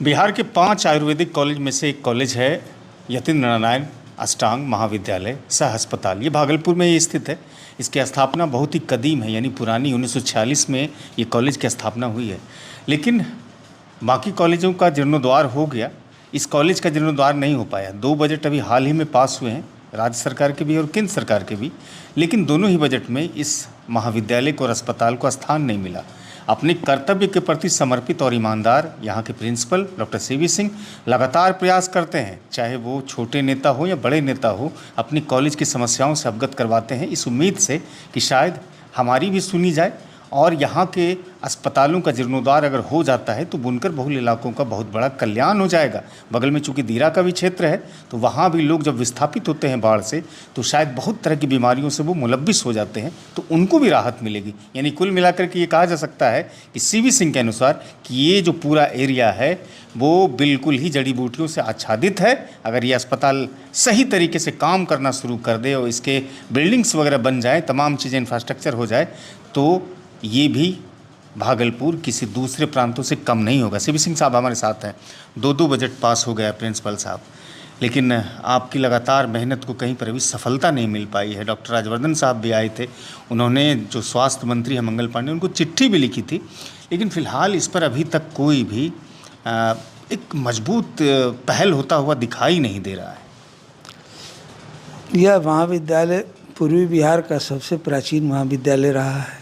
बिहार के 5 आयुर्वेदिक कॉलेज में से एक कॉलेज है यतीन्द्र नारायण अष्टांग महाविद्यालय सह अस्पताल। ये भागलपुर में ये स्थित है। इसकी स्थापना बहुत ही कदीम है, यानी पुरानी 1946 में ये कॉलेज की स्थापना हुई है। लेकिन बाकी कॉलेजों का जीर्णोद्धार हो गया, इस कॉलेज का जीर्णोद्धार नहीं हो पाया। 2 बजट अभी हाल ही में पास हुए हैं, राज्य सरकार के भी और केंद्र सरकार के भी, लेकिन दोनों ही बजट में इस महाविद्यालय को और अस्पताल को स्थान नहीं मिला। अपने कर्तव्य के प्रति समर्पित और ईमानदार यहाँ के प्रिंसिपल डॉक्टर सीवी सिंह लगातार प्रयास करते हैं, चाहे वो छोटे नेता हो या बड़े नेता हो, अपनी कॉलेज की समस्याओं से अवगत करवाते हैं, इस उम्मीद से कि शायद हमारी भी सुनी जाए और यहाँ के अस्पतालों का जीर्णोद्धार अगर हो जाता है तो बुनकर बहुल इलाकों का बहुत बड़ा कल्याण हो जाएगा। बगल में चूँकि दीरा का भी क्षेत्र है, तो वहाँ भी लोग जब विस्थापित होते हैं बाढ़ से, तो शायद बहुत तरह की बीमारियों से वो मुलव्विस हो जाते हैं, तो उनको भी राहत मिलेगी। यानी कुल मिलाकर के ये कहा जा सकता है कि सीवी सिंह के अनुसार कि ये जो पूरा एरिया है वो बिल्कुल ही जड़ी बूटियों से आच्छादित है। अगर ये अस्पताल सही तरीके से काम करना शुरू कर दे और इसके बिल्डिंग्स वगैरह बन जाए, तमाम चीज़ें इंफ्रास्ट्रक्चर हो जाए, तो ये भी भागलपुर किसी दूसरे प्रांतों से कम नहीं होगा। सीवी सिंह साहब हमारे साथ हैं। 2 बजट पास हो गया प्रिंसिपल साहब, लेकिन आपकी लगातार मेहनत को कहीं पर भी सफलता नहीं मिल पाई है। डॉक्टर राजवर्धन साहब भी आए थे, उन्होंने जो स्वास्थ्य मंत्री हैं मंगल पांडे, उनको चिट्ठी भी लिखी थी, लेकिन फ़िलहाल इस पर अभी तक कोई भी एक मजबूत पहल होता हुआ दिखाई नहीं दे रहा है। यह महाविद्यालय पूर्वी बिहार का सबसे प्राचीन महाविद्यालय रहा है।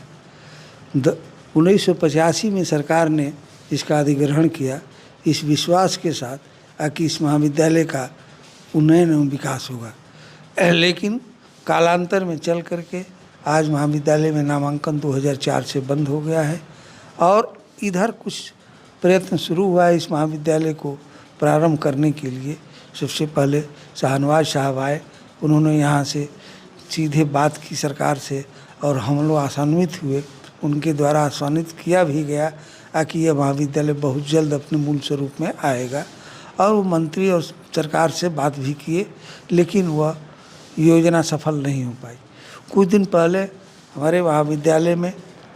1985 में सरकार ने इसका अधिग्रहण किया, इस विश्वास के साथ कि इस महाविद्यालय का उन्नयन एवं विकास होगा। लेकिन कालांतर में चल करके आज महाविद्यालय में नामांकन 2004 से बंद हो गया है और इधर कुछ प्रयत्न शुरू हुआ है इस महाविद्यालय को प्रारंभ करने के लिए। सबसे पहले शाहनवाज साहब आए, उन्होंने यहाँ से सीधे बात की सरकार से और हम लोग आसान्वित हुए, उनके द्वारा आसानित किया भी गया कि यह महाविद्यालय बहुत जल्द अपने मूल स्वरूप में आएगा। और वो मंत्री और सरकार से बात भी किए, लेकिन वह योजना सफल नहीं हो पाई। कुछ दिन पहले हमारे महाविद्यालय में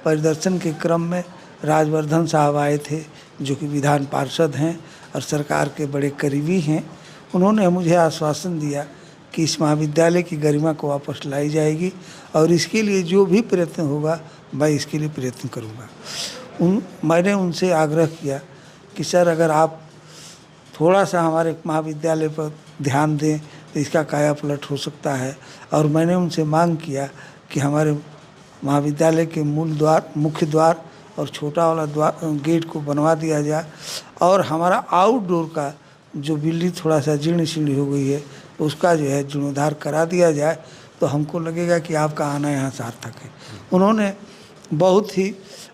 परिदर्शन के क्रम में राजवर्धन साहब आए थे, जो कि विधान पार्षद हैं और सरकार के बड़े करीबी हैं। उन्होंने मुझे आश्वासन दिया कि इस महाविद्यालय की गरिमा को वापस लाई जाएगी और इसके लिए जो भी प्रयत्न होगा मैं इसके लिए प्रयत्न करूँगा। मैंने उनसे आग्रह किया कि सर, अगर आप थोड़ा सा हमारे महाविद्यालय पर ध्यान दें तो इसका काया पलट हो सकता है। और मैंने उनसे मांग किया कि हमारे महाविद्यालय के मूल द्वार, मुख्य द्वार और छोटा वाला द्वार गेट को बनवा दिया जाए और हमारा आउटडोर का जो बिल्डिंग थोड़ा सा जीर्ण शीर्ण हो गई है उसका जो है जीर्णोद्धार करा दिया जाए, तो हमको लगेगा कि आपका आना यहाँ सार्थक है। उन्होंने बहुत ही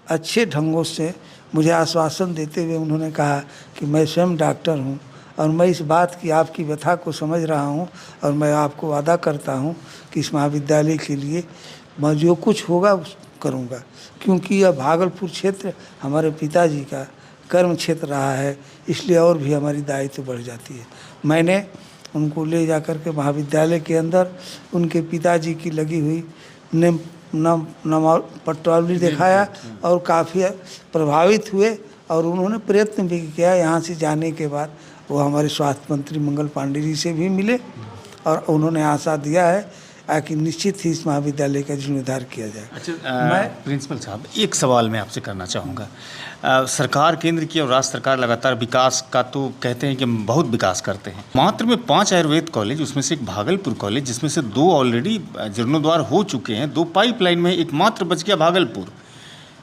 अच्छे ढंगों से मुझे आश्वासन देते हुए उन्होंने कहा कि मैं स्वयं डॉक्टर हूँ और मैं इस बात की आपकी व्यथा को समझ रहा हूँ और मैं आपको वादा करता हूँ कि इस महाविद्यालय के लिए मैं जो कुछ होगा करूँगा, क्योंकि यह भागलपुर क्षेत्र हमारे पिताजी का कर्म क्षेत्र रहा है, इसलिए और भी हमारी दायित्व बढ़ जाती है। मैंने उनको ले जा कर के महाविद्यालय के अंदर उनके पिताजी की लगी हुई पटवाली दिखाया और काफ़ी प्रभावित हुए और उन्होंने प्रयत्न भी किया। यहाँ से जाने के बाद वो हमारे स्वास्थ्य मंत्री मंगल पांडे जी से भी मिले और उन्होंने आशा दिया है कि निश्चित ही इस महाविद्यालय का जीर्णोद्धार किया जाए। अच्छा, मैं प्रिंसिपल साहब एक सवाल मैं आपसे करना चाहूँगा। सरकार केंद्र की और राज्य सरकार लगातार विकास का तो कहते हैं कि बहुत विकास करते हैं। मात्र में 5 आयुर्वेद कॉलेज, उसमें से एक भागलपुर कॉलेज जिसमें से 2 ऑलरेडी जीर्णोद्धार हो चुके हैं, 2 पाइपलाइन में, एक मात्र बच गया भागलपुर।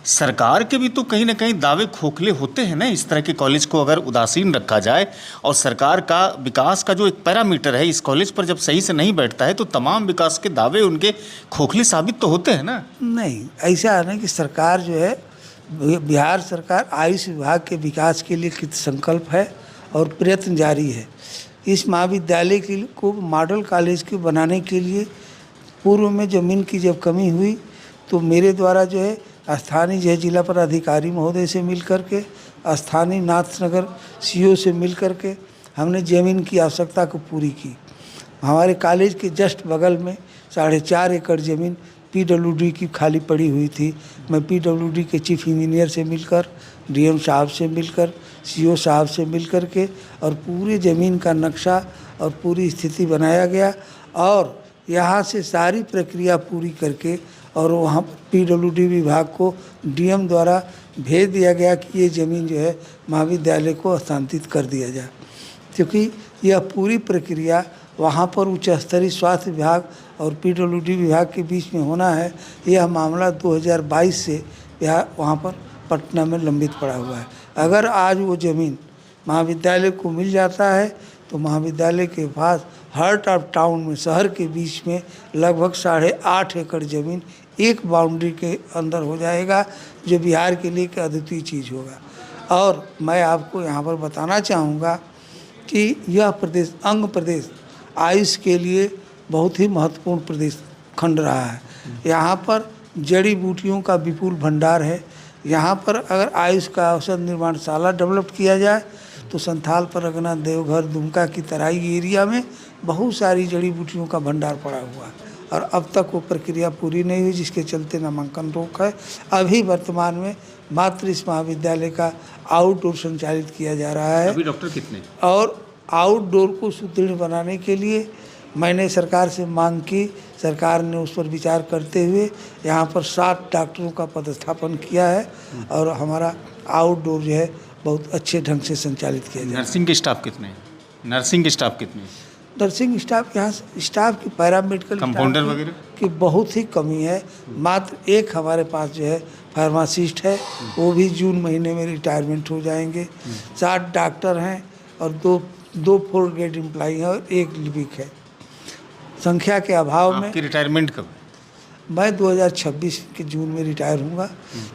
सरकार के भी तो कहीं ना कहीं दावे खोखले होते हैं ना, इस तरह के कॉलेज को अगर उदासीन रखा जाए और सरकार का विकास का जो एक पैरामीटर है इस कॉलेज पर जब सही से नहीं बैठता है तो तमाम विकास के दावे उनके खोखले साबित तो होते हैं ना। नहीं, ऐसा है ना कि सरकार जो है, बिहार सरकार आयुष विभाग के विकास के लिए कृत संकल्प है और प्रयत्न जारी है। इस महाविद्यालय के को मॉडल कॉलेज के बनाने के लिए पूर्व में ज़मीन की जब कमी हुई तो मेरे द्वारा जो है स्थानीय जो है जिला पदाधिकारी महोदय से मिल कर के, स्थानीय नाथनगर सीओ से मिल कर के हमने ज़मीन की आवश्यकता को पूरी की। हमारे कॉलेज के जस्ट बगल में 4.5 एकड़ ज़मीन पीडब्ल्यूडी की खाली पड़ी हुई थी। मैं पीडब्ल्यूडी के चीफ इंजीनियर से मिलकर, डीएम साहब से मिलकर, सीओ साहब से मिल कर के और पूरी ज़मीन का नक्शा और पूरी स्थिति बनाया गया और यहाँ से सारी प्रक्रिया पूरी करके और वहाँ पीडब्ल्यूडी विभाग को डीएम द्वारा भेज दिया गया कि ये ज़मीन जो है महाविद्यालय को हस्तांतरित कर दिया जाए, क्योंकि यह पूरी प्रक्रिया वहाँ पर उच्च स्तरीय स्वास्थ्य विभाग और पीडब्ल्यूडी विभाग के बीच में होना है। यह मामला 2022 से वहाँ पर पटना में लंबित पड़ा हुआ है। अगर आज वो ज़मीन महाविद्यालय को मिल जाता है तो महाविद्यालय के पास हार्ट ऑफ टाउन में शहर के बीच में लगभग 8.5 एकड़ ज़मीन एक बाउंड्री के अंदर हो जाएगा, जो बिहार के लिए एक अद्वितीय चीज़ होगा। और मैं आपको यहाँ पर बताना चाहूँगा कि यह प्रदेश अंग प्रदेश आयुष के लिए बहुत ही महत्वपूर्ण प्रदेश खंड रहा है। यहाँ पर जड़ी बूटियों का विपुल भंडार है। यहाँ पर अगर आयुष का औषध निर्माणशाला डेवलप किया जाए तो संथाल परगना, देवघर, दुमका की तराई एरिया में बहुत सारी जड़ी बूटियों का भंडार पड़ा हुआ है और अब तक वो प्रक्रिया पूरी नहीं हुई, जिसके चलते नामांकन रोक है। अभी वर्तमान में मात्र इस महाविद्यालय का आउटडोर संचालित किया जा रहा है। अभी डॉक्टर कितने? और आउटडोर को सुदृढ़ बनाने के लिए मैंने सरकार से मांग की, सरकार ने उस पर विचार करते हुए यहाँ पर 7 डॉक्टरों का पदस्थापन किया है और हमारा आउटडोर जो है बहुत अच्छे ढंग से संचालित किया जाए। नर्सिंग के स्टाफ कितने? नर्सिंग के स्टाफ कितने? नर्सिंग स्टाफ यहाँ स्टाफ की पैरामेडिकल कंपाउंडर वगैरह की बहुत ही कमी है। मात्र एक हमारे पास जो है फार्मासिस्ट है, वो भी जून महीने में रिटायरमेंट हो जाएंगे। 7 डॉक्टर हैं और दो 4 ग्रेड एम्प्लॉई हैं और 1 लिपिक है। संख्या के अभाव में आपकी रिटायरमेंट कब? मैं 2026 के जून में रिटायर हूँगा,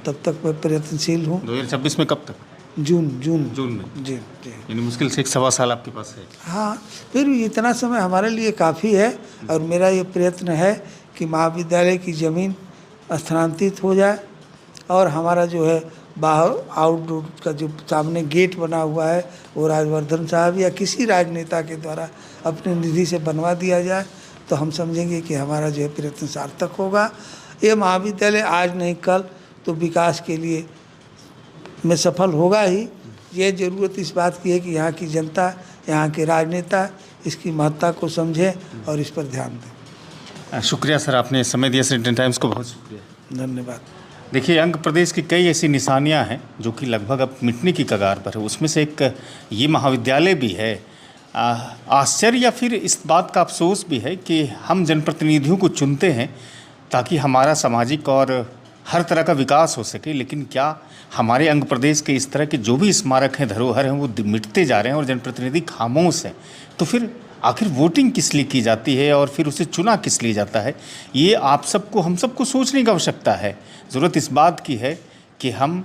तब तक मैं प्रयत्नशील हूँ। 2026 में कब तक? जून में। जी। यानी मुश्किल से 1.25 साल आपके पास है। हाँ, फिर भी इतना समय हमारे लिए काफ़ी है और मेरा ये प्रयत्न है कि महाविद्यालय की ज़मीन स्थानांतरित हो जाए और हमारा जो है बाहर आउटडोर का जो सामने गेट बना हुआ है वो राजवर्धन साहब या किसी राजनेता के द्वारा अपने निधि से बनवा दिया जाए, तो हम समझेंगे कि हमारा जो है प्रयत्न सार्थक होगा। ये महाविद्यालय आज नहीं कल तो विकास के लिए में सफल होगा ही। ये ज़रूरत इस बात की है कि यहाँ की जनता, यहाँ के राजनेता इसकी महत्ता को समझें और इस पर ध्यान दें। शुक्रिया सर, आपने समय दिया सर इंडियन टाइम्स को, बहुत शुक्रिया। धन्यवाद। देखिए, अंग प्रदेश की कई ऐसी निशानियां हैं जो कि लगभग अब मिटने की कगार पर है। उसमें से एक ये महाविद्यालय भी है। आश्चर्य या फिर इस बात का अफसोस भी है कि हम जनप्रतिनिधियों को चुनते हैं ताकि हमारा सामाजिक और हर तरह का विकास हो सके, लेकिन क्या हमारे अंग प्रदेश के इस तरह के जो भी स्मारक हैं, धरोहर हैं, वो मिटते जा रहे हैं और जनप्रतिनिधि खामोश हैं। तो फिर आखिर वोटिंग किस लिए की जाती है और फिर उसे चुना किस लिए जाता है? ये आप सबको, हम सबको सोचने की आवश्यकता है। ज़रूरत इस बात की है कि हम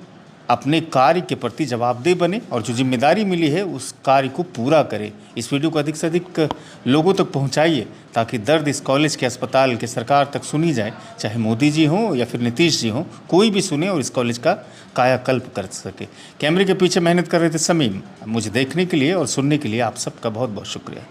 अपने कार्य के प्रति जवाबदेह बने और जो जिम्मेदारी मिली है उस कार्य को पूरा करें। इस वीडियो को अधिक से अधिक लोगों तक पहुंचाइए ताकि दर्द इस कॉलेज के, अस्पताल के, सरकार तक सुनी जाए। चाहे मोदी जी हों या फिर नीतीश जी हों, कोई भी सुने और इस कॉलेज का कायाकल्प कर सके। कैमरे के पीछे मेहनत कर रहे थे समीम। मुझे देखने के लिए और सुनने के लिए आप सबका बहुत बहुत शुक्रिया।